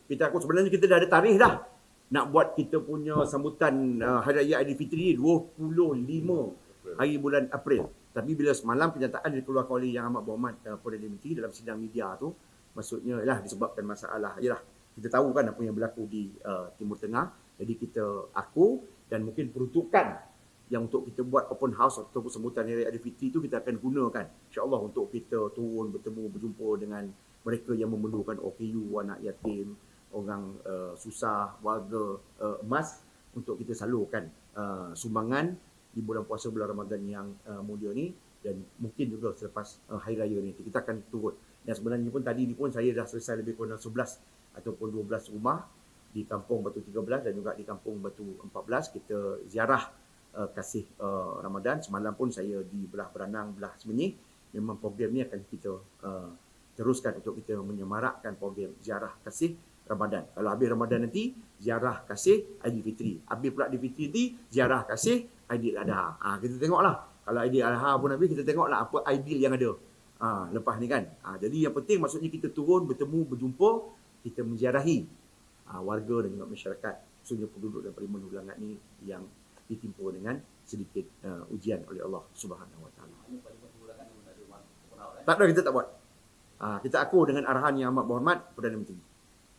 Kita aku sebenarnya kita dah ada tarikh dah nak buat kita punya sambutan Hari Raya Aidilfitri 25 hari bulan April. Tapi bila semalam kenyataan dikeluarkan oleh Yang Amat Berhormat Perdana Menteri dalam sidang media tu, maksudnya ialah disebabkan masalah ialah kita tahu kan apa yang berlaku di Timur Tengah. Jadi aku dan mungkin peruntukan yang untuk kita buat open house ataupun sambutan Hari Raya Aidilfitri tu kita akan gunakan insya-Allah untuk kita turun bertemu berjumpa dengan mereka yang memerlukan OKU, anak yatim, orang susah, warga emas untuk kita salurkan sumbangan di bulan puasa bulan Ramadan yang mulia ni dan mungkin juga selepas Hari Raya ni kita akan turun. Dan sebenarnya pun tadi ni pun saya dah selesai lebih kurang 11 ataupun 12 rumah di Kampung Batu 13 dan juga di Kampung Batu 14 kita ziarah kasih Ramadan. Semalam pun saya di Belah Beranang, Belah Semenyih. Memang program ni akan kita teruskan untuk kita menyemarakkan program ziarah kasih Ramadan. Kalau habis Ramadan nanti, ziarah kasih Aidilfitri. Habis pula Aidilfitri nanti, ziarah kasih Aidiladha. Kita tengoklah. Kalau Aidiladha pun habis, kita tengoklah apa Aidil yang ada. Lepas ni kan. Jadi yang penting maksudnya kita turun, bertemu, berjumpa, kita menziarahi warga dan juga masyarakat, khususnya penduduk dan Parlimen Hulu Langat ni yang ditimpa dengan sedikit ujian oleh Allah Subhanahu Wa Taala. Tak ada, kita tak buat. Kita akur dengan arahan Yang Amat Berhormat Perdana Menteri.